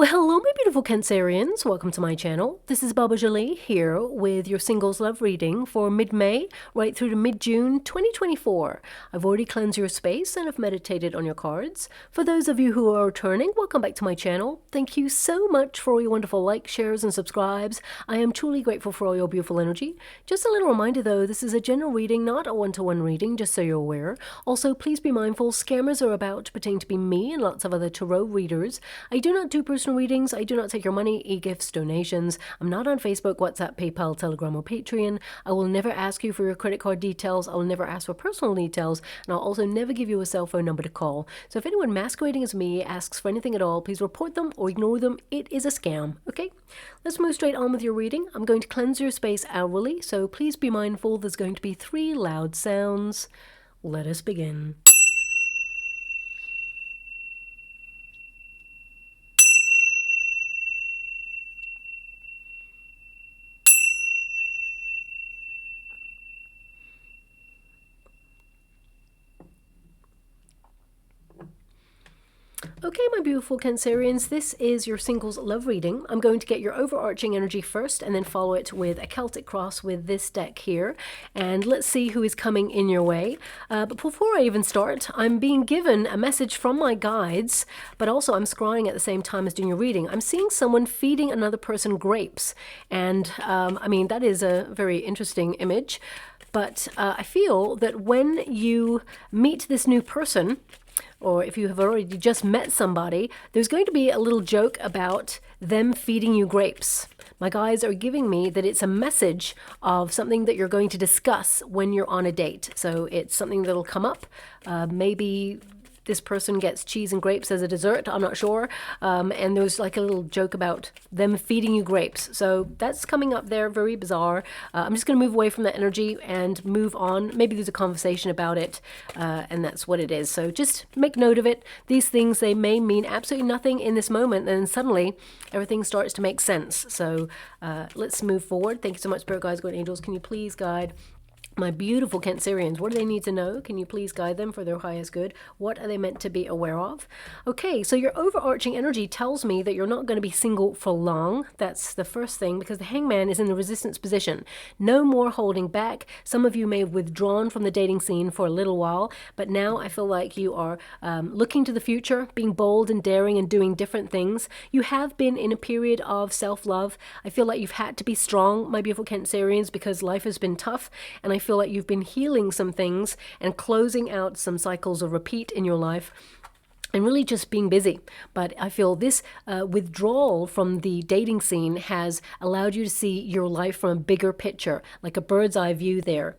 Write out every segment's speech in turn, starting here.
Well, hello, my beautiful Cancerians. Welcome to my channel. This is Baba Jolie here with your singles love reading for mid-May right through to mid-June 2024. I've already cleansed your space and have meditated on your cards. For those of you who are returning, welcome back to my channel. Thank you so much for all your wonderful likes, shares, and subscribes. I am truly grateful for all your beautiful energy. Just a little reminder though, this is a general reading, not a one-to-one reading, just so you're aware. Also, please be mindful, scammers are about to pretend to be me and lots of other tarot readers. I do not do personal readings. I do not take your money, e-gifts, donations. I'm not on Facebook, WhatsApp, PayPal, Telegram, or Patreon. I will never ask you for your credit card details. I will never ask for personal details, and I'll also never give you a cell phone number to call. So if anyone masquerading as me asks for anything at all, please report them or ignore them. It is a scam, okay? Let's move straight on with your reading. I'm going to cleanse your space hourly, so please be mindful there's going to be 3 loud sounds. Let us begin. Okay, my beautiful Cancerians, this is your singles love reading. I'm going to get your overarching energy first and then follow it with a Celtic cross with this deck here. And let's see who is coming in your way. But before I even start, I'm being given a message from my guides, but also I'm scrying at the same time as doing your reading. I'm seeing someone feeding another person grapes. And I mean, that is a very interesting image. But I feel that when you meet this new person, or if you have already just met somebody, there's going to be a little joke about them feeding you grapes. My guides are giving me that it's a message of something that you're going to discuss when you're on a date. So it's something that'll come up. Maybe this person gets cheese and grapes as a dessert, I'm not sure. And there's like a little joke about them feeding you grapes. So that's coming up there, very bizarre. I'm just going to move away from that energy and move on. Maybe there's a conversation about it, and that's what it is. So just make note of it. These things, they may mean absolutely nothing in this moment, and then suddenly everything starts to make sense. So let's move forward. Thank you so much, Spirit Guides, Guardian Angels. Can you please guide my beautiful Cancerians? What do they need to know? Can you please guide them for their highest good? What are they meant to be aware of? Okay, so your overarching energy tells me that you're not going to be single for long. That's the first thing, because the Hangman is in the resistance position. No more holding back. Some of you may have withdrawn from the dating scene for a little while, but now I feel like you are looking to the future, being bold and daring and doing different things. You have been in a period of self-love. I feel like you've had to be strong, my beautiful Cancerians, because life has been tough, and I feel like you've been healing some things and closing out some cycles of repeat in your life and really just being busy. But I feel this withdrawal from the dating scene has allowed you to see your life from a bigger picture, like a bird's eye view there.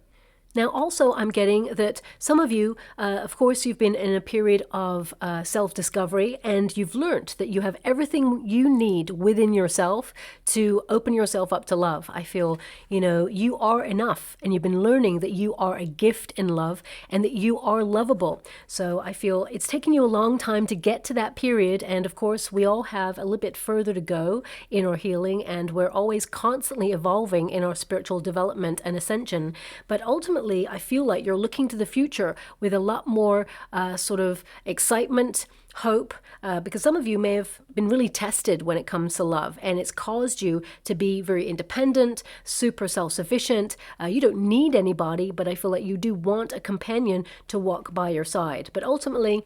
Now, also, I'm getting that some of you, of course, you've been in a period of self-discovery, and you've learned that you have everything you need within yourself to open yourself up to love. I feel, you know, you are enough, and you've been learning that you are a gift in love and that you are lovable. So I feel it's taken you a long time to get to that period, and of course, we all have a little bit further to go in our healing, and we're always constantly evolving in our spiritual development and ascension. But ultimately, I feel like you're looking to the future with a lot more sort of excitement, hope, because some of you may have been really tested when it comes to love, and it's caused you to be very independent, super self-sufficient. You don't need anybody, but I feel like you do want a companion to walk by your side. But ultimately,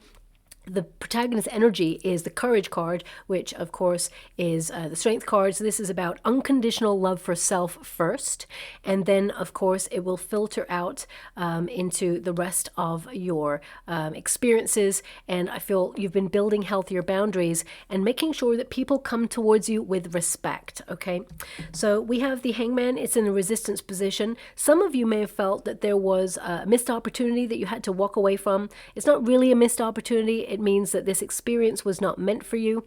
the protagonist energy is the Courage card, which of course is the Strength card. So this is about unconditional love for self first, and then of course it will filter out into the rest of your experiences. And I feel you've been building healthier boundaries and making sure that people come towards you with respect. Okay, so we have the Hangman. It's in a resistance position. Some of you may have felt that there was a missed opportunity that you had to walk away from. It's not really a missed opportunity. It means that this experience was not meant for you.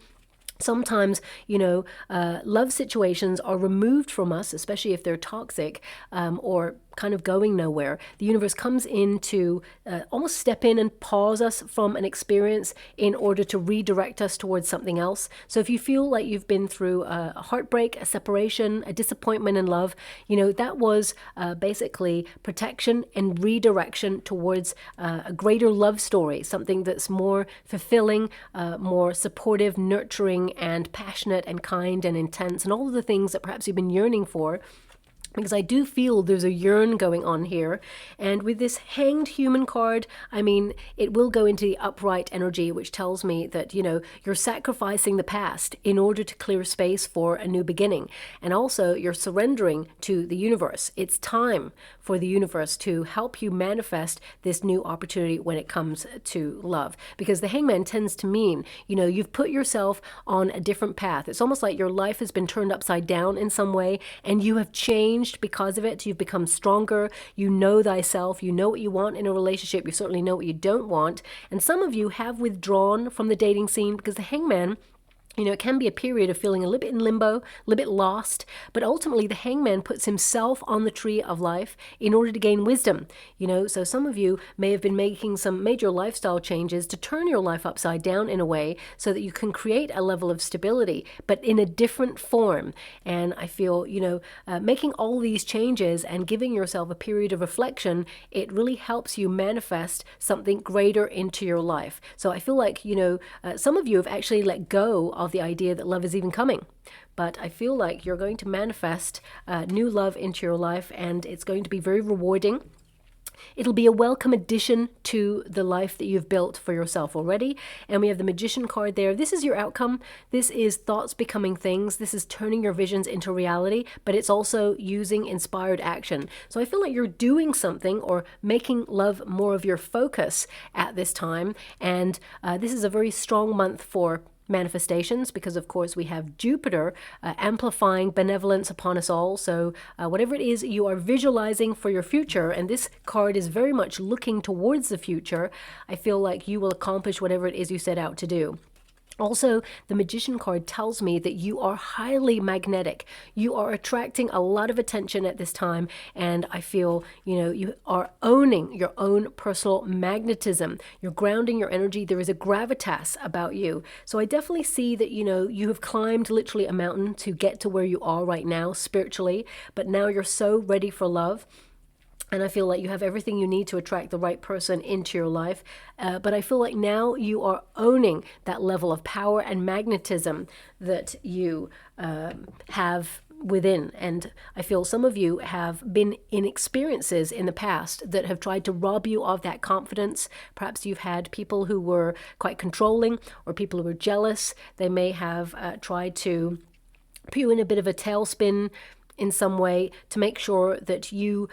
Sometimes, you know, love situations are removed from us, especially if they're toxic or kind of going nowhere. The universe comes in to almost step in and pause us from an experience in order to redirect us towards something else. So if you feel like you've been through a heartbreak, a separation, a disappointment in love, you know, that was basically protection and redirection towards a greater love story, something that's more fulfilling, more supportive, nurturing, and passionate and kind and intense, and all of the things that perhaps you've been yearning for. Because I do feel there's a yearn going on here. And with this hanged human card, I mean, it will go into the upright energy, which tells me that, you know, you're sacrificing the past in order to clear space for a new beginning. And also you're surrendering to the universe. It's time for the universe to help you manifest this new opportunity when it comes to love. Because the hangman tends to mean, you know, you've put yourself on a different path. It's almost like your life has been turned upside down in some way, and you have changed because of it. You've become stronger. You know thyself. You know what you want in a relationship. You certainly know what you don't want. And some of you have withdrawn from the dating scene because the hangman, you know, it can be a period of feeling a little bit in limbo, a little bit lost, but ultimately the hangman puts himself on the tree of life in order to gain wisdom. You know, so some of you may have been making some major lifestyle changes to turn your life upside down in a way so that you can create a level of stability, but in a different form. And I feel, you know, making all these changes and giving yourself a period of reflection, it really helps you manifest something greater into your life. So I feel like, you know, some of you have actually let go of the idea that love is even coming. But I feel like you're going to manifest new love into your life, and it's going to be very rewarding. It'll be a welcome addition to the life that you've built for yourself already. And we have the Magician card there. This is your outcome. This is thoughts becoming things. This is turning your visions into reality, but it's also using inspired action. So I feel like you're doing something or making love more of your focus at this time. And this is a very strong month for manifestations, because of course we have Jupiter amplifying benevolence upon us all. So whatever it is you are visualizing for your future, and this card is very much looking towards the future, I feel like you will accomplish whatever it is you set out to do. Also, the Magician card tells me that you are highly magnetic. You are attracting a lot of attention at this time, and I feel, you know, you are owning your own personal magnetism. You're grounding your energy. There is a gravitas about you. So I definitely see that, you know, you have climbed literally a mountain to get to where you are right now spiritually, but now you're so ready for love. And I feel like you have everything you need to attract the right person into your life. But I feel like now you are owning that level of power and magnetism that you have within. And I feel some of you have been in experiences in the past that have tried to rob you of that confidence. Perhaps you've had people who were quite controlling, or people who were jealous. They may have tried to put you in a bit of a tailspin in some way to make sure that you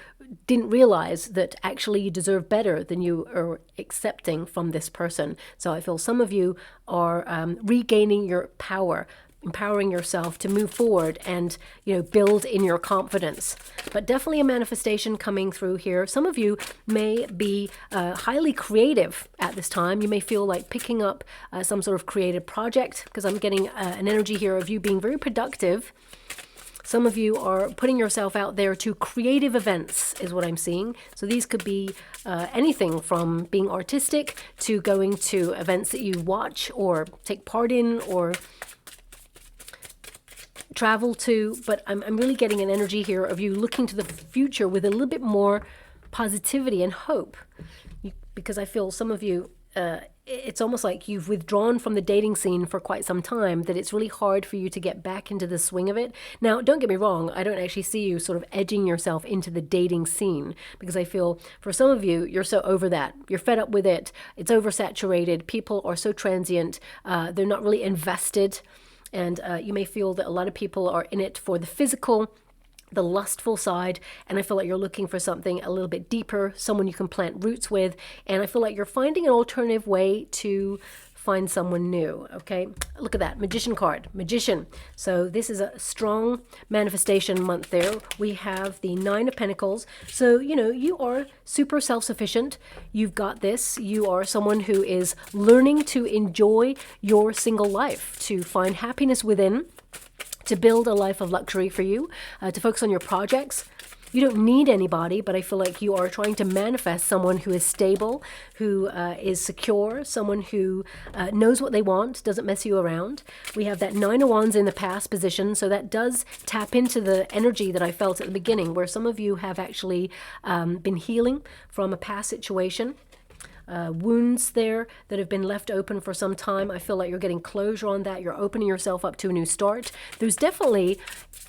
didn't realize that actually you deserve better than you are accepting from this person. So I feel some of you are regaining your power, empowering yourself to move forward and, you know, build in your confidence. But definitely a manifestation coming through here. Some of you may be highly creative at this time. You may feel like picking up some sort of creative project, because I'm getting an energy here of you being very productive. Some of you are putting yourself out there to creative events, is what I'm seeing. So these could be anything from being artistic to going to events that you watch or take part in or travel to. But I'm really getting an energy here of you looking to the future with a little bit more positivity and hope. Because I feel some of you, it's almost like you've withdrawn from the dating scene for quite some time, that it's really hard for you to get back into the swing of it. Now, don't get me wrong, I don't actually see you sort of edging yourself into the dating scene, because I feel for some of you, you're so over that. You're fed up with it. It's oversaturated. People are so transient. They're not really invested. And you may feel that a lot of people are in it for the physical, the lustful side, and I feel like you're looking for something a little bit deeper, someone you can plant roots with, and I feel like you're finding an alternative way to find someone new. Okay, look at that Magician card, Magician. So this is a strong manifestation month there. We have the Nine of Pentacles. So, you know, you are super self-sufficient. You've got this. You are someone who is learning to enjoy your single life, to find happiness within, to build a life of luxury for you, to focus on your projects. you don't need anybody, but I feel like you are trying to manifest someone who is stable, who is secure, someone who knows what they want, doesn't mess you around. We have that Nine of Wands in the past position, so that does tap into the energy that I felt at the beginning, where some of you have actually been healing from a past situation. Wounds there that have been left open for some time. I feel like you're getting closure on that. You're opening yourself up to a new start. There's definitely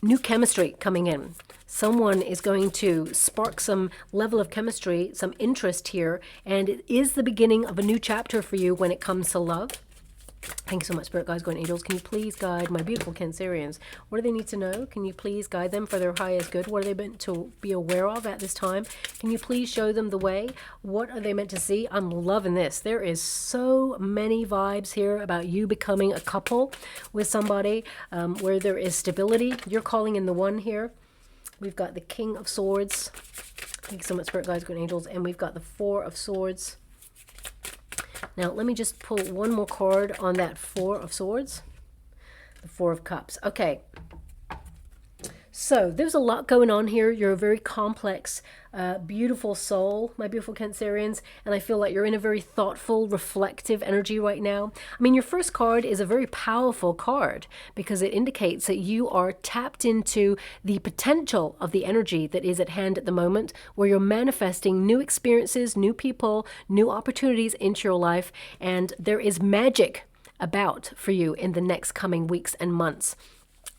new chemistry coming in. Someone is going to spark some level of chemistry, some interest here, and it is the beginning of a new chapter for you when it comes to love. Thank you so much, Spirit Guides, Guardian Angels. Can you please guide my beautiful Cancerians? What do they need to know? Can you please guide them for their highest good? What are they meant to be aware of at this time? Can you please show them the way? What are they meant to see? I'm loving this. There is so many vibes here about you becoming a couple with somebody where there is stability. You're calling in the one here. We've got the King of Swords. Thank you so much, Spirit Guides, Guardian Angels. And we've got the Four of Swords. Now, let me just pull one more card on that Four of Swords. The Four of Cups. Okay. So, there's a lot going on here. You're a very complex, beautiful soul, my beautiful Cancerians. And I feel like you're in a very thoughtful, reflective energy right now. I mean, your first card is a very powerful card because it indicates that you are tapped into the potential of the energy that is at hand at the moment, where you're manifesting new experiences, new people, new opportunities into your life. And there is magic about for you in the next coming weeks and months.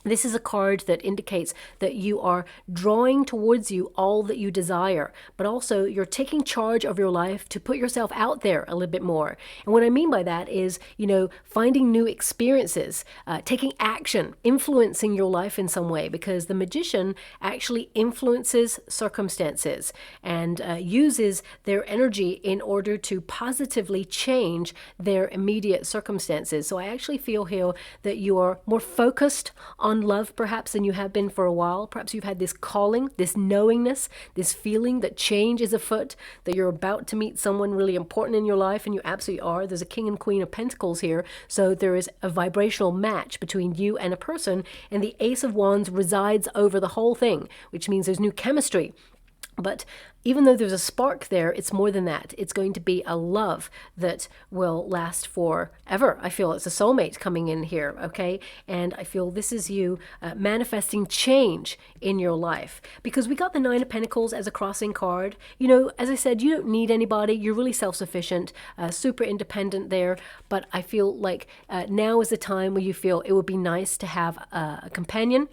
This is a card that indicates that you are drawing towards you all that you desire, but also you're taking charge of your life to put yourself out there a little bit more. And what I mean by that is, you know, finding new experiences, taking action, influencing your life in some way, because the Magician actually influences circumstances and uses their energy in order to positively change their immediate circumstances. So I actually feel here that you are more focused on love perhaps than you have been for a while. Perhaps you've had this calling, this knowingness, this feeling that change is afoot, that you're about to meet someone really important in your life, and you absolutely are. There's a King and Queen of Pentacles here, so there is a vibrational match between you and a person, and the Ace of Wands resides over the whole thing, which means there's new chemistry. But even though there's a spark there, it's more than that. It's going to be a love that will last forever. I feel it's a soulmate coming in here, okay? And I feel this is you manifesting change in your life. Because we got the Nine of Pentacles as a crossing card. You know, as I said, you don't need anybody. You're really self-sufficient, super independent there. But I feel like now is the time where you feel it would be nice to have a companion.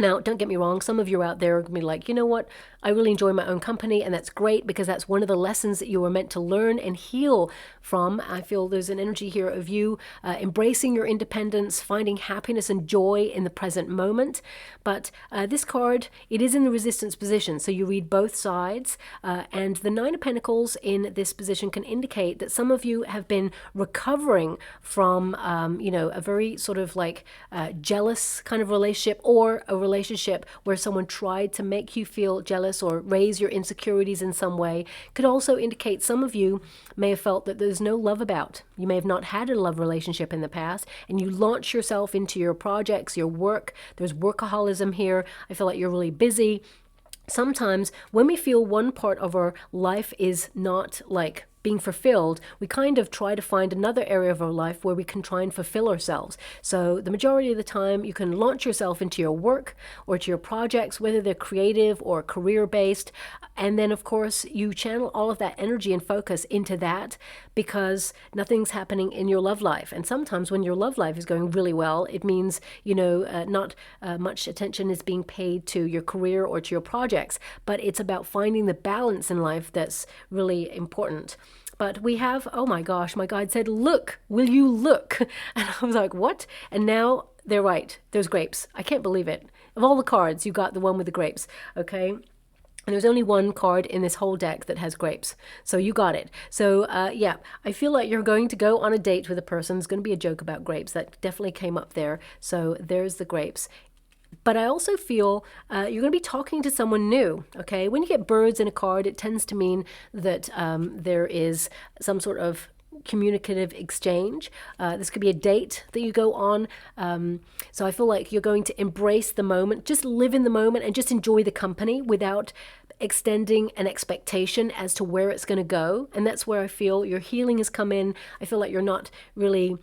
Now, don't get me wrong, some of you out there are going to be like, you know what, I really enjoy my own company, and that's great because that's one of the lessons that you were meant to learn and heal from. I feel there's an energy here of you embracing your independence, finding happiness and joy in the present moment. But this card, it is in the resistance position, so you read both sides. And the Nine of Pentacles in this position can indicate that some of you have been recovering from, you know, a very sort of like jealous kind of relationship, or a relationship where someone tried to make you feel jealous or raise your insecurities in some way. Could also indicate some of you may have felt that there's no love about. You may have not had a love relationship in the past, and you launch yourself into your projects, your work. There's workaholism here. I feel like you're really busy. Sometimes when we feel one part of our life is not like being fulfilled, we kind of try to find another area of our life where we can try and fulfill ourselves. So the majority of the time you can launch yourself into your work or to your projects, whether they're creative or career-based, and then of course you channel all of that energy and focus into that because nothing's happening in your love life. And sometimes when your love life is going really well, it means, you know, not much attention is being paid to your career or to your projects, but it's about finding the balance in life that's really important. But we have, oh my gosh, my guide said, look, will you look? And I was like, what? And now they're right. There's grapes. I can't believe it. Of all the cards, you got the one with the grapes, okay? And there's only one card in this whole deck that has grapes. So you got it. So yeah, I feel like you're going to go on a date with a person. There's going to be a joke about grapes. That definitely came up there. So there's the grapes. But I also feel you're going to be talking to someone new, okay? When you get birds in a card, it tends to mean that there is some sort of communicative exchange. This could be a date that you go on. So I feel like you're going to embrace the moment, just live in the moment and just enjoy the company without extending an expectation as to where it's going to go. And that's where I feel your healing has come in. I feel like you're not really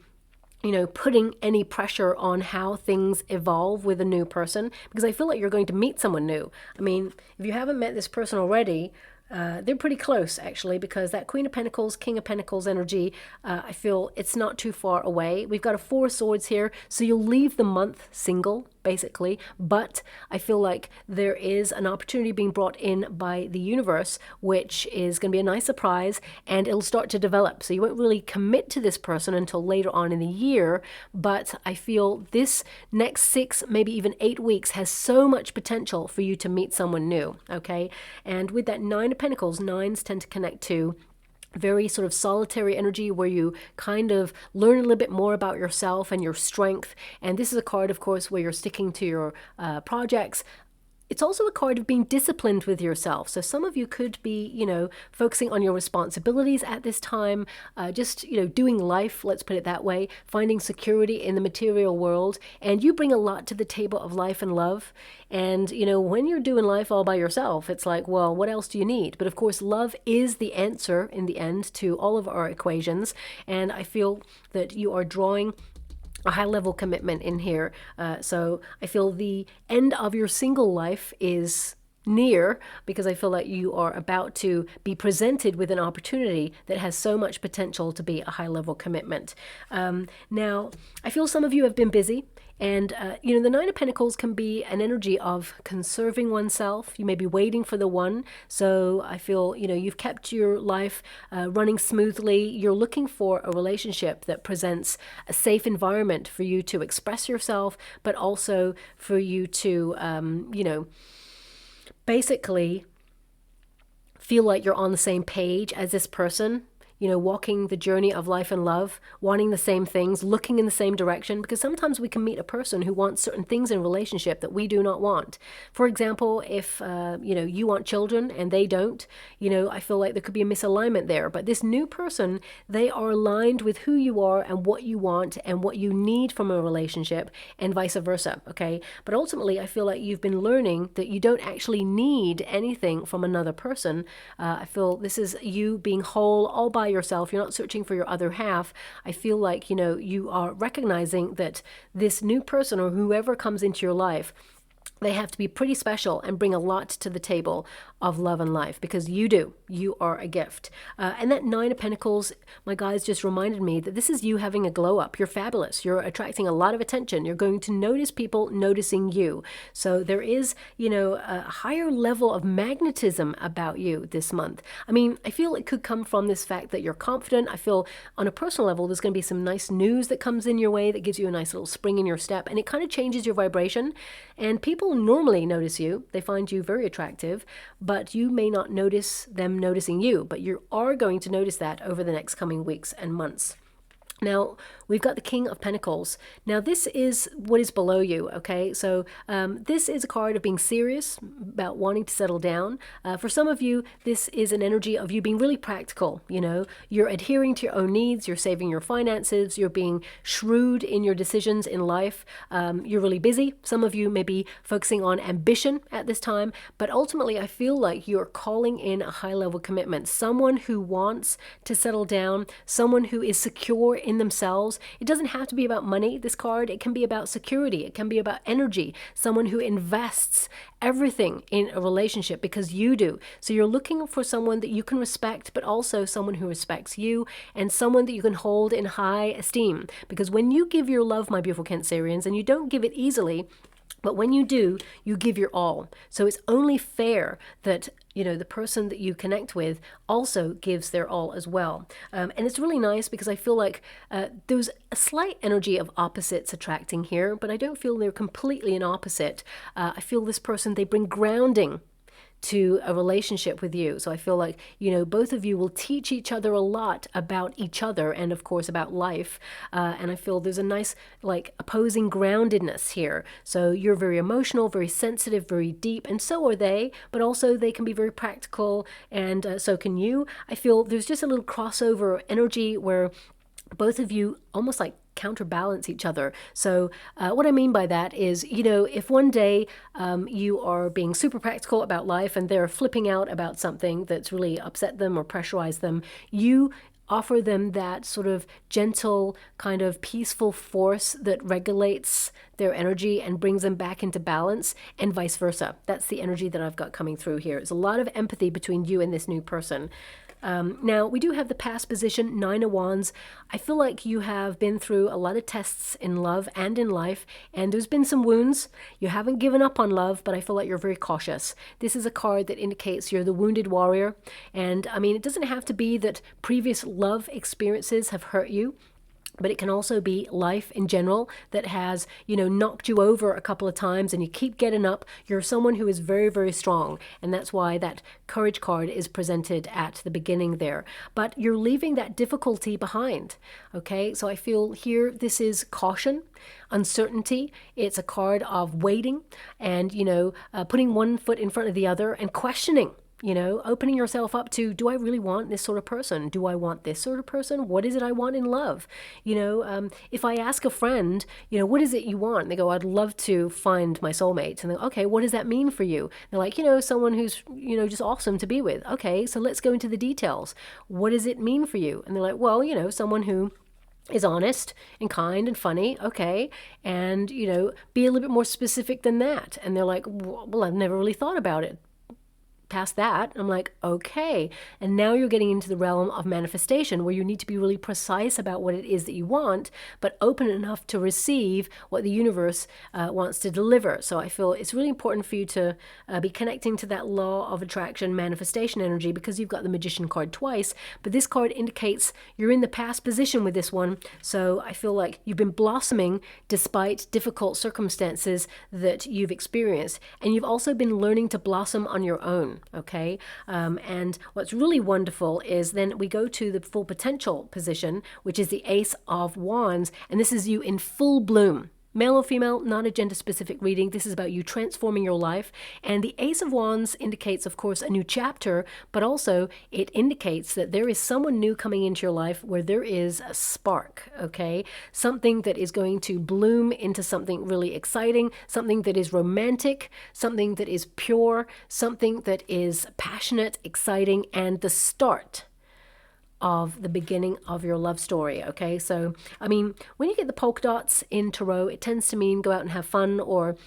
putting any pressure on how things evolve with a new person, because I feel like you're going to meet someone new. I mean, if you haven't met this person already, they're pretty close, actually, because that Queen of Pentacles, King of Pentacles energy, I feel it's not too far away. We've got a Four of Swords here, so you'll leave the month single, basically, but I feel like there is an opportunity being brought in by the universe, which is going to be a nice surprise, and it'll start to develop. So you won't really commit to this person until later on in the year, but I feel this next 6, maybe even 8 weeks has so much potential for you to meet someone new, okay? And with that Nine of Pentacles, nines tend to connect to very sort of solitary energy where you kind of learn a little bit more about yourself and your strength. And this is a card, of course, where you're sticking to your projects. It's also a card of being disciplined with yourself. So some of you could be, focusing on your responsibilities at this time, just, doing life, let's put it that way, finding security in the material world. And you bring a lot to the table of life and love. And, when you're doing life all by yourself, it's like, well, what else do you need? But of course, love is the answer in the end to all of our equations. And I feel that you are drawing a high level commitment in here. So I feel the end of your single life is near, because I feel like you are about to be presented with an opportunity that has so much potential to be a high level commitment. Now, I feel some of you have been busy. And, the Nine of Pentacles can be an energy of conserving oneself. You may be waiting for the one. So I feel, you've kept your life running smoothly. You're looking for a relationship that presents a safe environment for you to express yourself, but also for you to, basically feel like you're on the same page as this person. Walking the journey of life and love, wanting the same things, looking in the same direction, because sometimes we can meet a person who wants certain things in a relationship that we do not want. For example, if, you want children and they don't, I feel like there could be a misalignment there. But this new person, they are aligned with who you are and what you want and what you need from a relationship, and vice versa, okay? But ultimately, I feel like you've been learning that you don't actually need anything from another person. I feel this is you being whole all by yourself. You're not searching for your other half. I feel like, you are recognizing that this new person or whoever comes into your life, they have to be pretty special and bring a lot to the table of love and life, because you do. You are a gift. And that Nine of Pentacles, my guys, just reminded me that this is you having a glow up. You're fabulous. You're attracting a lot of attention. You're going to notice people noticing you. So there is, a higher level of magnetism about you this month. I mean, I feel it could come from this fact that you're confident. I feel on a personal level, there's going to be some nice news that comes in your way that gives you a nice little spring in your step, and it kind of changes your vibration. And people normally notice you. They find you very attractive, but you may not notice them noticing you, but you are going to notice that over the next coming weeks and months. Now, we've got the King of Pentacles. Now, this is what is below you, okay? So this is a card of being serious, about wanting to settle down. For some of you, this is an energy of you being really practical, You're adhering to your own needs, you're saving your finances, you're being shrewd in your decisions in life. You're really busy. Some of you may be focusing on ambition at this time, but ultimately, I feel like you're calling in a high-level commitment. Someone who wants to settle down, someone who is secure in themselves. It doesn't have to be about money, this card. It can be about security. It can be about energy. Someone who invests everything in a relationship because you do. So you're looking for someone that you can respect, but also someone who respects you, and someone that you can hold in high esteem. Because when you give your love, my beautiful Cancerians, and you don't give it easily, but when you do, you give your all. So it's only fair that the person that you connect with also gives their all as well. And it's really nice because I feel like there's a slight energy of opposites attracting here, but I don't feel they're completely an opposite. I feel this person, they bring grounding to a relationship with you. So I feel like, you know, both of you will teach each other a lot about each other and of course about life. And I feel there's a nice like opposing groundedness here. So you're very emotional, very sensitive, very deep, and so are they, but also they can be very practical, and so can you. I feel there's just a little crossover energy where both of you almost like counterbalance each other. So what I mean by that is, you know, if one day you are being super practical about life and they're flipping out about something that's really upset them or pressurized them, you offer them that sort of gentle, kind of peaceful force that regulates their energy and brings them back into balance, and vice versa. That's the energy that I've got coming through here. There's a lot of empathy between you and this new person. Now, we do have the past position, 9 of Wands. I feel like you have been through a lot of tests in love and in life, and there's been some wounds. You haven't given up on love, but I feel like you're very cautious. This is a card that indicates you're the wounded warrior. And I mean, it doesn't have to be that previous love experiences have hurt you, but it can also be life in general that has, you know, knocked you over a couple of times and you keep getting up. You're someone who is very, very strong. And that's why that courage card is presented at the beginning there. But you're leaving that difficulty behind. Okay, so I feel here this is caution, uncertainty. It's a card of waiting and, you know, putting one foot in front of the other and questioning. You know, opening yourself up to, do I really want this sort of person? Do I want this sort of person? What is it I want in love? You know, if I ask a friend, you know, what is it you want? And they go, I'd love to find my soulmate. And they go, okay, what does that mean for you? They're like, you know, someone who's, you know, just awesome to be with. Okay, so let's go into the details. What does it mean for you? And they're like, well, you know, someone who is honest and kind and funny, okay, and, you know, be a little bit more specific than that. And they're like, well, I've never really thought about it. Past that, I'm like, okay. And now you're getting into the realm of manifestation where you need to be really precise about what it is that you want, but open enough to receive what the universe wants to deliver. So I feel it's really important for you to be connecting to that law of attraction manifestation energy, because you've got the Magician card twice, but this card indicates you're in the past position with this one. So I feel like you've been blossoming despite difficult circumstances that you've experienced. And you've also been learning to blossom on your own. Okay, and what's really wonderful is then we go to the full potential position, which is the Ace of Wands, and this is you in full bloom. Male or female, not a gender-specific reading. This is about you transforming your life. And the Ace of Wands indicates, of course, a new chapter, but also it indicates that there is someone new coming into your life where there is a spark, okay? Something that is going to bloom into something really exciting, something that is romantic, something that is pure, something that is passionate, exciting, and the start of the beginning of your love story. Okay, so I mean, when you get the polka dots in tarot, it tends to mean go out and have fun, or,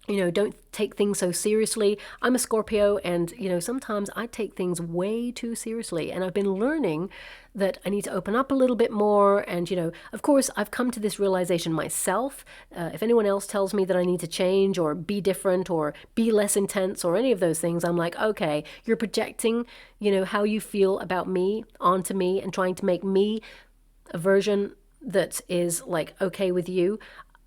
you know, don't take things so seriously. I'm a Scorpio, and, you know, sometimes I take things way too seriously, and I've been learning that I need to open up a little bit more. And, you know, of course, I've come to this realization myself. If anyone else tells me that I need to change or be different or be less intense or any of those things, I'm like, okay, you're projecting, you know, how you feel about me onto me and trying to make me a version that is like okay with you.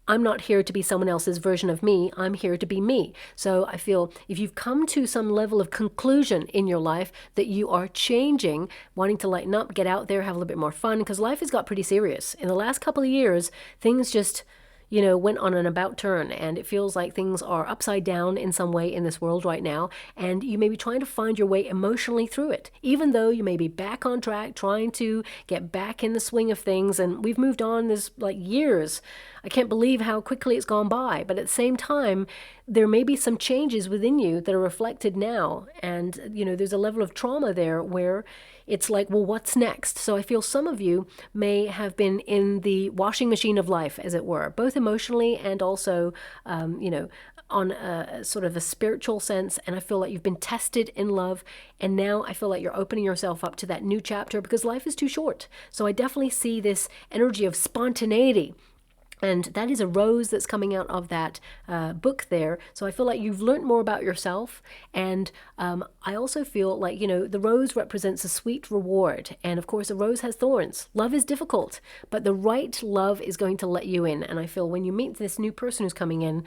I'm not here to be someone else's version of me. I'm here to be me. So I feel if you've come to some level of conclusion in your life that you are changing, wanting to lighten up, get out there, have a little bit more fun, because life has got pretty serious. In the last couple of years, things just, you know, went on an about turn, and it feels like things are upside down in some way in this world right now, and you may be trying to find your way emotionally through it, even though you may be back on track, trying to get back in the swing of things, and we've moved on this like years. I can't believe how quickly it's gone by, but at the same time, there may be some changes within you that are reflected now, and, you know, there's a level of trauma there where it's like, well, what's next? So I feel some of you may have been in the washing machine of life, as it were, both emotionally and also, you know, on a sort of a spiritual sense. And I feel like you've been tested in love. And now I feel like you're opening yourself up to that new chapter, because life is too short. So I definitely see this energy of spontaneity. And that is a rose that's coming out of that book there. So I feel like you've learned more about yourself. And I also feel like, you know, the rose represents a sweet reward. And of course, a rose has thorns. Love is difficult, but the right love is going to let you in. And I feel when you meet this new person who's coming in,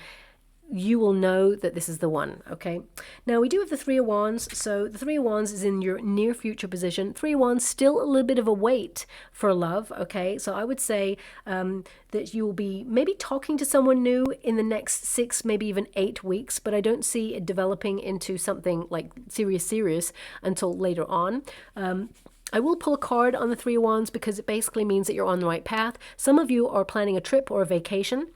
you will know that this is the one, okay? Now, we do have the Three of Wands. So the Three of Wands is in your near future position. Three of Wands, still a little bit of a wait for love, okay? So I would say that you will be maybe talking to someone new in the next 6, maybe even 8 weeks, but I don't see it developing into something like serious until later on. I will pull a card on the Three of Wands because it basically means that you're on the right path. Some of you are planning a trip or a vacation,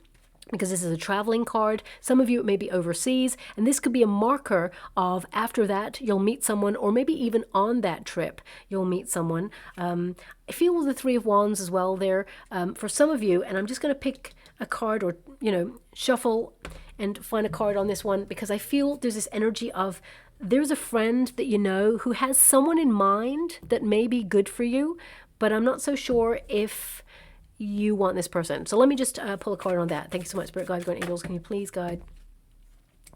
because this is a traveling card. Some of you, it may be overseas, and this could be a marker of after that you'll meet someone, or maybe even on that trip you'll meet someone. I feel the Three of Wands as well there for some of you, and I'm just going to pick a card, or shuffle and find a card on this one, because I feel there's this energy of there's a friend that you know who has someone in mind that may be good for you, but I'm not so sure if you want this person. So let me just pull a card on that. Thank you so much, Spirit Guides, Guardian Angels. Can you please guide?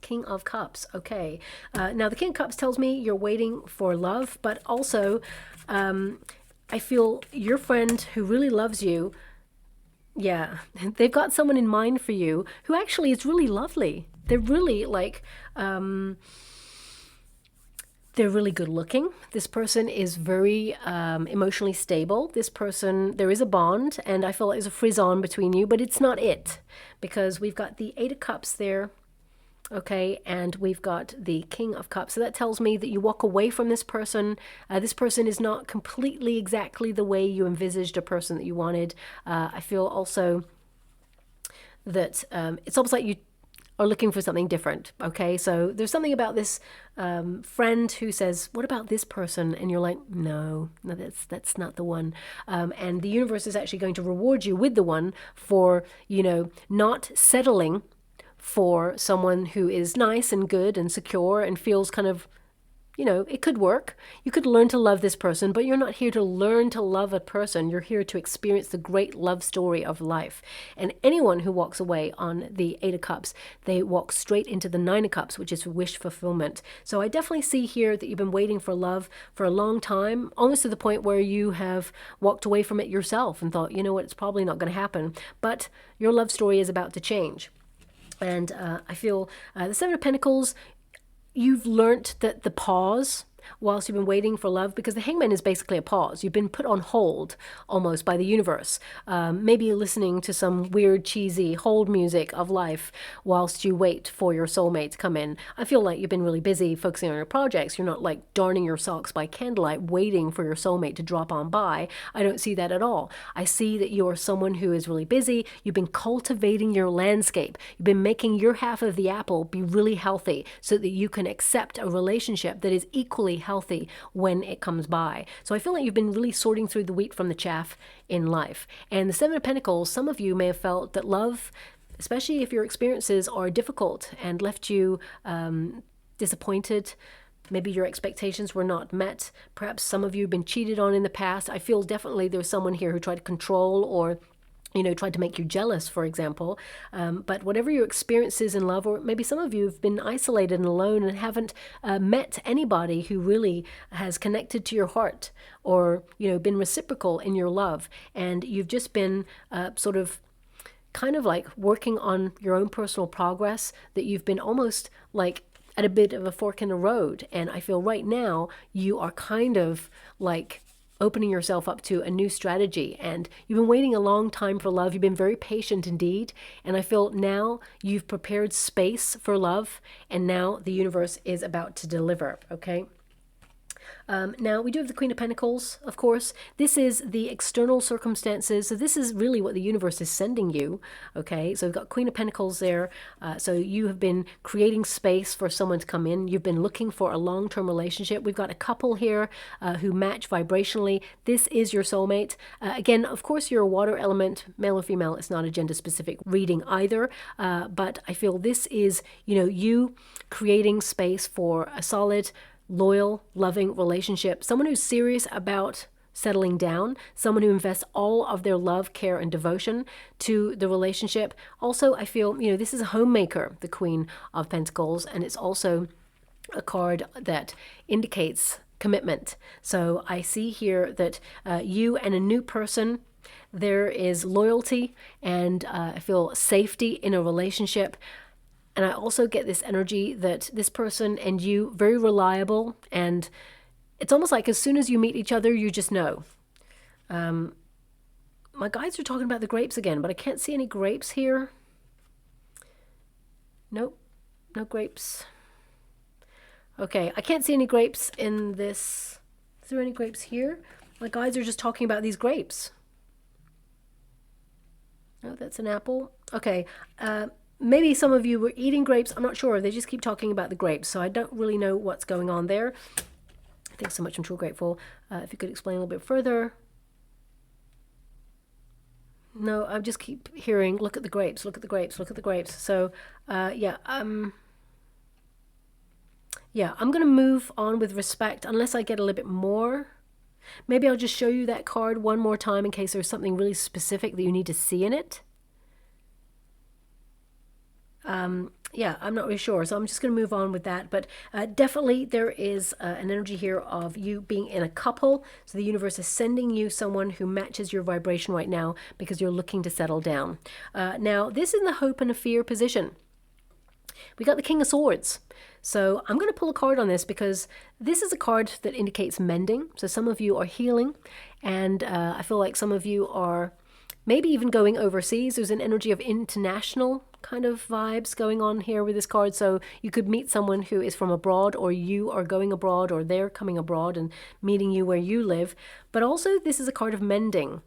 King of Cups. Okay. Now the King of Cups tells me you're waiting for love, but also I feel your friend who really loves you, yeah, they've got someone in mind for you who actually is really lovely. They're really like they're really good looking. This person is very emotionally stable. This person, there is a bond, and I feel like there's a frisson between you, but it's not it, because we've got the Eight of Cups there, okay, and we've got the King of Cups. So that tells me that you walk away from this person. This person is not completely exactly the way you envisaged a person that you wanted. I feel also that it's almost like you are looking for something different, okay? So there's something about this friend who says, what about this person? And you're like, no, that's not the one. And the universe is actually going to reward you with the one for, not settling for someone who is nice and good and secure and feels kind of, it could work. You could learn to love this person, but you're not here to learn to love a person. You're here to experience the great love story of life. And anyone who walks away on the Eight of Cups, they walk straight into the Nine of Cups, which is wish fulfillment. So I definitely see here that you've been waiting for love for a long time, almost to the point where you have walked away from it yourself and thought, you know what, it's probably not going to happen. But your love story is about to change. And I feel the Seven of Pentacles, you've learnt that the pause whilst you've been waiting for love, because the Hangman is basically a pause. You've been put on hold almost by the universe. Maybe listening to some weird, cheesy hold music of life whilst you wait for your soulmate to come in. I feel like you've been really busy focusing on your projects. You're not like darning your socks by candlelight waiting for your soulmate to drop on by. I don't see that at all. I see that you're someone who is really busy. You've been cultivating your landscape. You've been making your half of the apple be really healthy so that you can accept a relationship that is equally healthy when it comes by. So I feel like you've been really sorting through the wheat from the chaff in life. And the Seven of Pentacles, some of you may have felt that love, especially if your experiences are difficult and left you disappointed, maybe your expectations were not met. Perhaps some of you have been cheated on in the past. I feel definitely there's someone here who tried to control or tried to make you jealous, for example. But whatever your experiences in love, or maybe some of you have been isolated and alone and haven't met anybody who really has connected to your heart or, been reciprocal in your love. And you've just been sort of kind of like working on your own personal progress, that you've been almost like at a bit of a fork in the road. And I feel right now you are kind of like opening yourself up to a new strategy, and you've been waiting a long time for love. You've been very patient indeed, and I feel now you've prepared space for love, and now the universe is about to deliver, okay? Now, we do have the Queen of Pentacles, of course. This is the external circumstances. So this is really what the universe is sending you, okay? So we've got Queen of Pentacles there. So you have been creating space for someone to come in. You've been looking for a long-term relationship. We've got a couple here who match vibrationally. This is your soulmate. Again, of course, you're a water element, male or female. It's not a gender-specific reading either. But I feel this is, you creating space for a solid, loyal, loving relationship, someone who's serious about settling down, someone who invests all of their love, care, and devotion to the relationship. Also, I feel, this is a homemaker, the Queen of Pentacles, and it's also a card that indicates commitment. So I see here that you and a new person, there is loyalty and I feel safety in a relationship. And I also get this energy that this person and you, very reliable, and it's almost like as soon as you meet each other, you just know. My guides are talking about the grapes again, but I can't see any grapes here. Nope, no grapes. Okay, I can't see any grapes in this. Is there any grapes here? My guides are just talking about these grapes. Oh, that's an apple. Okay, maybe some of you were eating grapes. I'm not sure. They just keep talking about the grapes, so I don't really know what's going on there. Thanks so much. I'm truly grateful. If you could explain a little bit further. No, I just keep hearing, look at the grapes, look at the grapes, look at the grapes. So, yeah, I'm going to move on with respect unless I get a little bit more. Maybe I'll just show you that card one more time in case there's something really specific that you need to see in it. Yeah, I'm not really sure, so I'm just going to move on with that. But definitely there is an energy here of you being in a couple. So the universe is sending you someone who matches your vibration right now because you're looking to settle down. Now, this is in the hope and a fear position. We got the King of Swords. So I'm going to pull a card on this because this is a card that indicates mending. So some of you are healing, and I feel like some of you are maybe even going overseas. There's an energy of international kind of vibes going on here with this card. So you could meet someone who is from abroad, or you are going abroad, or they're coming abroad and meeting you where you live. But also this is a card of mending.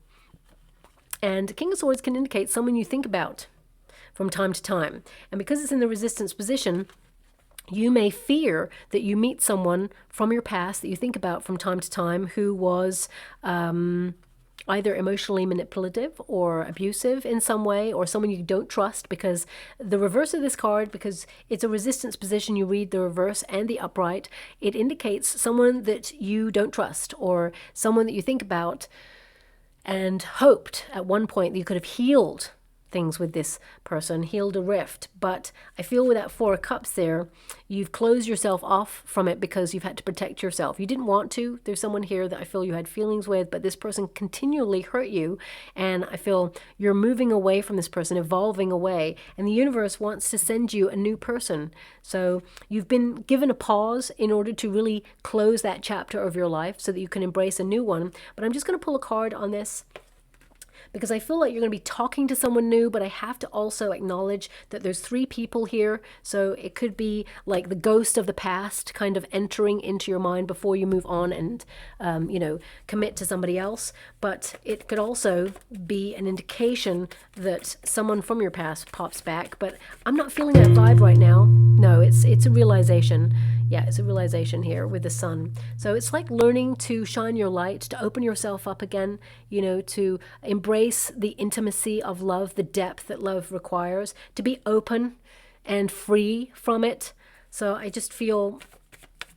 And King of Swords can indicate someone you think about from time to time. And because it's in the resistance position, you may fear that you meet someone from your past that you think about from time to time who was either emotionally manipulative or abusive in some way, or someone you don't trust, because the reverse of this card, because it's a resistance position, you read the reverse and the upright, it indicates someone that you don't trust, or someone that you think about and hoped at one point that you could have healed things with this person, healed a rift. But I feel with that Four of Cups there, you've closed yourself off from it because you've had to protect yourself. You didn't want to. There's someone here that I feel you had feelings with, but this person continually hurt you, and I feel you're moving away from this person, evolving away, and the universe wants to send you a new person. So you've been given a pause in order to really close that chapter of your life so that you can embrace a new one. But I'm just going to pull a card on this, because I feel like you're going to be talking to someone new, but I have to also acknowledge that there's three people here. So it could be like the ghost of the past kind of entering into your mind before you move on and, commit to somebody else. But it could also be an indication that someone from your past pops back. But I'm not feeling that vibe right now. No, it's a realization. Yeah, it's a realization here with the sun. So it's like learning to shine your light, to open yourself up again, to embrace the intimacy of love, the depth that love requires, to be open and free from it. So I just feel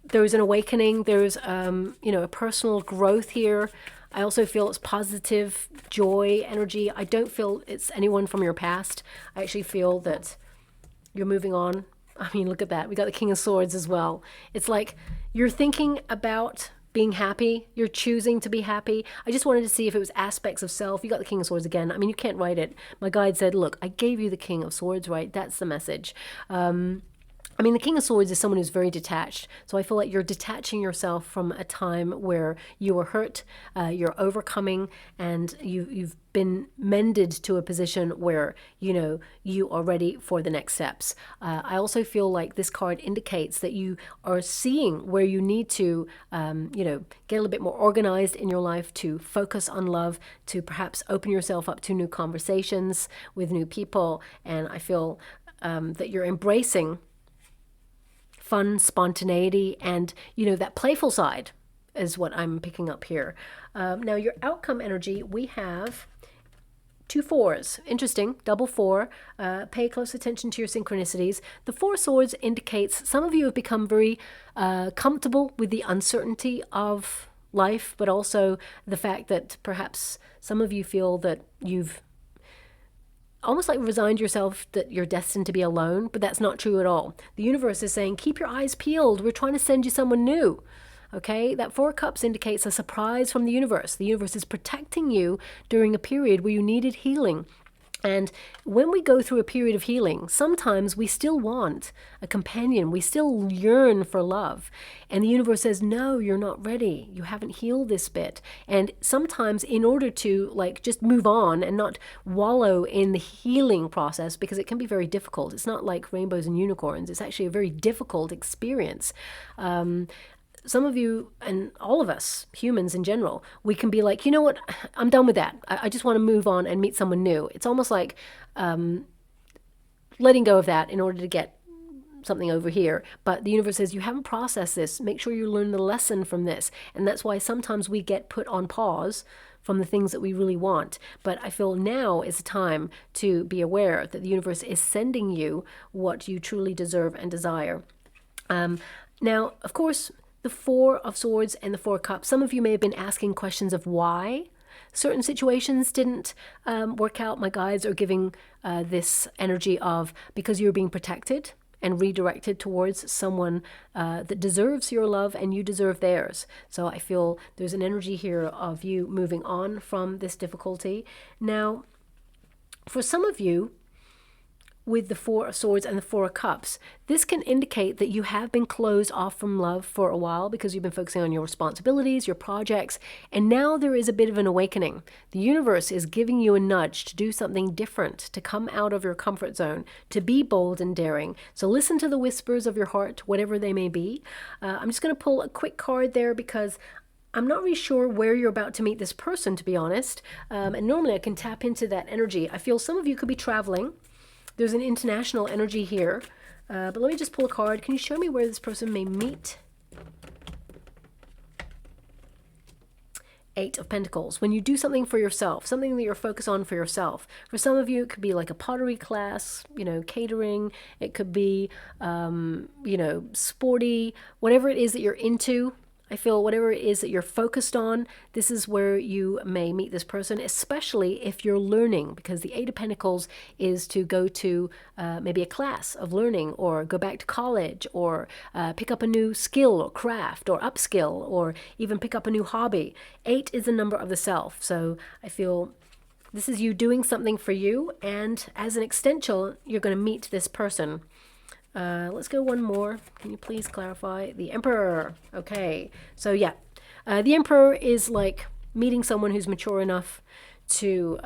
there's an awakening. There's, a personal growth here. I also feel it's positive joy energy. I don't feel it's anyone from your past. I actually feel that you're moving on. I mean, look at that. We got the King of Swords as well. It's like you're thinking about being happy. You're choosing to be happy. I just wanted to see if it was aspects of self. You got the King of Swords again. I mean, you can't write it. My guide said, look, I gave you the King of Swords, right? That's the message. The King of Swords is someone who's very detached. So I feel like you're detaching yourself from a time where you were hurt, you're overcoming, and you've been mended to a position where, you are ready for the next steps. I also feel like this card indicates that you are seeing where you need to, get a little bit more organized in your life, to focus on love, to perhaps open yourself up to new conversations with new people. And I feel that you're embracing fun, spontaneity, and, that playful side is what I'm picking up here. Now, your outcome energy, we have 2 4s. Interesting, double 4. Pay close attention to your synchronicities. The 4 of Swords indicates some of you have become very comfortable with the uncertainty of life, but also the fact that perhaps some of you feel that you've almost like resigned yourself that you're destined to be alone, but that's not true at all. The universe is saying, keep your eyes peeled. We're trying to send you someone new. Okay, that 4 of Cups indicates a surprise from the universe. The universe is protecting you during a period where you needed healing. And when we go through a period of healing, sometimes we still want a companion. We still yearn for love. And the universe says, no, you're not ready. You haven't healed this bit. And sometimes in order to like just move on and not wallow in the healing process, because it can be very difficult. It's not like rainbows and unicorns. It's actually a very difficult experience. Some of you and all of us, humans in general, we can be like, you know what, I'm done with that. I just want to move on and meet someone new. It's almost like letting go of that in order to get something over here. But the universe says, you haven't processed this. Make sure you learn the lesson from this. And that's why sometimes we get put on pause from the things that we really want. But I feel now is a time to be aware that the universe is sending you what you truly deserve and desire. Now, of course, the Four of Swords and the Four of Cups. Some of you may have been asking questions of why certain situations didn't work out. My guides are giving this energy of because you're being protected and redirected towards someone that deserves your love and you deserve theirs. So I feel there's an energy here of you moving on from this difficulty. Now, for some of you, with the Four of Swords and the Four of Cups, this can indicate that you have been closed off from love for a while because you've been focusing on your responsibilities, your projects, and now there is a bit of an awakening. The universe is giving you a nudge to do something different, to come out of your comfort zone, to be bold and daring. So listen to the whispers of your heart, whatever they may be. I'm just going to pull a quick card there because I'm not really sure where you're about to meet this person, to be honest. And normally I can tap into that energy. I feel some of you could be traveling. There's an international energy here. But let me just pull a card. Can you show me where this person may meet? Eight of Pentacles. When you do something for yourself, something that you're focused on for yourself. For some of you, it could be like a pottery class, catering. It could be, sporty, whatever it is that you're into. I feel whatever it is that you're focused on, this is where you may meet this person, especially if you're learning, because the Eight of Pentacles is to go to maybe a class of learning or go back to college or pick up a new skill or craft or upskill or even pick up a new hobby. Eight is the number of the self. So I feel this is you doing something for you, and as an extension, you're going to meet this person. Let's go one more. Can you please clarify? The Emperor. Okay. So yeah, the Emperor is like meeting someone who's mature enough to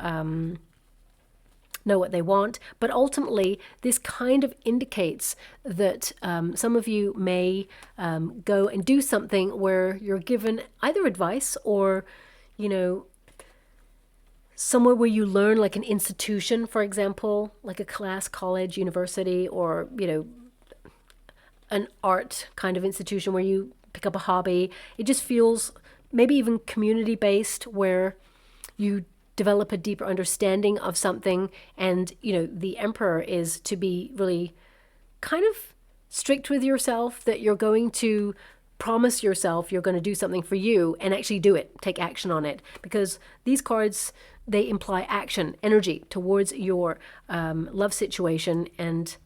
know what they want. But ultimately, this kind of indicates that some of you may go and do something where you're given either advice or, somewhere where you learn, like an institution, for example, like a class, college, university, or, an art kind of institution where you pick up a hobby. It just feels maybe even community-based, where you develop a deeper understanding of something. And, the Emperor is to be really kind of strict with yourself, that you're going to promise yourself you're going to do something for you and actually do it, take action on it. Because these cards, they imply action, energy towards your love situation, and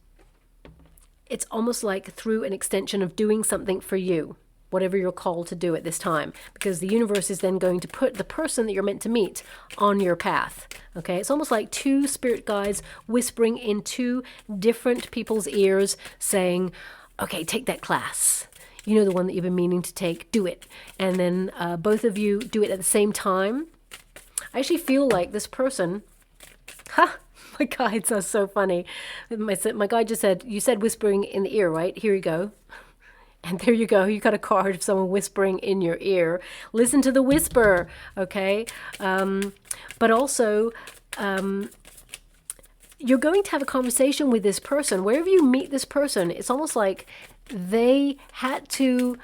it's almost like through an extension of doing something for you, whatever you're called to do at this time, because the universe is then going to put the person that you're meant to meet on your path. Okay, it's almost like two spirit guides whispering in two different people's ears saying, okay, take that class. The one that you've been meaning to take, do it. And then both of you do it at the same time. I actually feel like this person, my guides are so funny. My guide just said, you said whispering in the ear, right? Here you go. And there you go. You got a card of someone whispering in your ear. Listen to the whisper, okay? But also, you're going to have a conversation with this person. Wherever you meet this person, it's almost like they had to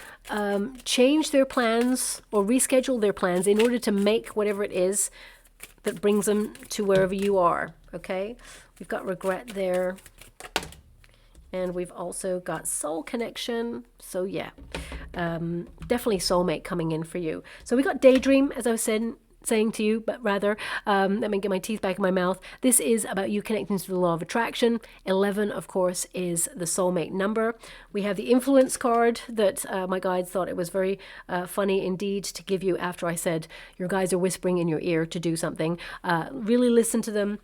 change their plans or reschedule their plans in order to make whatever it is that brings them to wherever you are, okay? We've got regret there. And we've also got soul connection. So yeah, definitely soulmate coming in for you. So we got daydream, as I was saying to you, but rather, let me get my teeth back in my mouth. This is about you connecting to the law of attraction. 11, of course, is the soulmate number. We have the influence card that my guides thought it was very funny indeed to give you after I said your guides are whispering in your ear to do something. Really listen to them.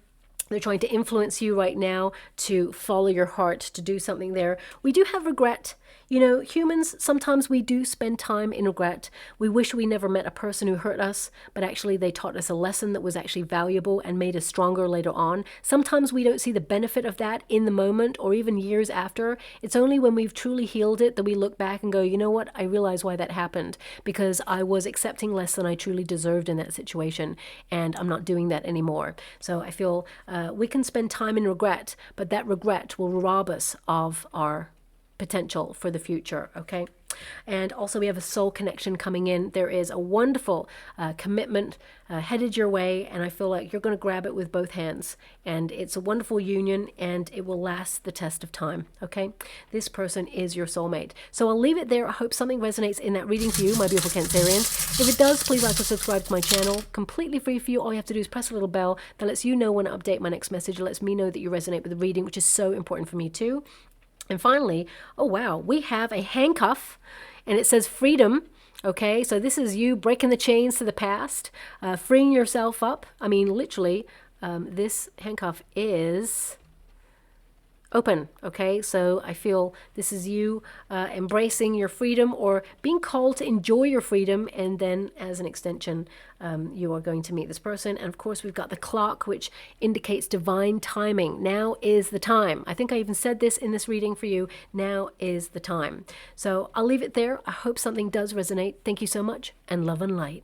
They're trying to influence you right now to follow your heart, to do something there. We do have regret. You know, humans, sometimes we do spend time in regret. We wish we never met a person who hurt us, but actually they taught us a lesson that was actually valuable and made us stronger later on. Sometimes we don't see the benefit of that in the moment or even years after. It's only when we've truly healed it that we look back and go, you know what, I realize why that happened, because I was accepting less than I truly deserved in that situation, and I'm not doing that anymore. So I feel we can spend time in regret, but that regret will rob us of our potential for the future, okay? And also we have a soul connection coming in. There is a wonderful commitment headed your way, and I feel like you're going to grab it with both hands. And it's a wonderful union, and it will last the test of time, okay? This person is your soulmate. So I'll leave it there. I hope something resonates in that reading for you, my beautiful Cancerians. If it does, please like or subscribe to my channel. Completely free for you. All you have to do is press a little bell that lets you know when I update my next message. It lets me know that you resonate with the reading, which is so important for me too. And finally, oh wow, we have a handcuff, and it says freedom. Okay, so this is you breaking the chains to the past, freeing yourself up. I mean, literally, this handcuff is open. Okay, so I feel this is you embracing your freedom or being called to enjoy your freedom, and then as an extension you are going to meet this person. And of course we've got the clock, which indicates divine timing. Now is the time. I think I even said this in this reading for you. Now is the time. So I'll leave it there. I hope something does resonate. Thank you so much, and love and light.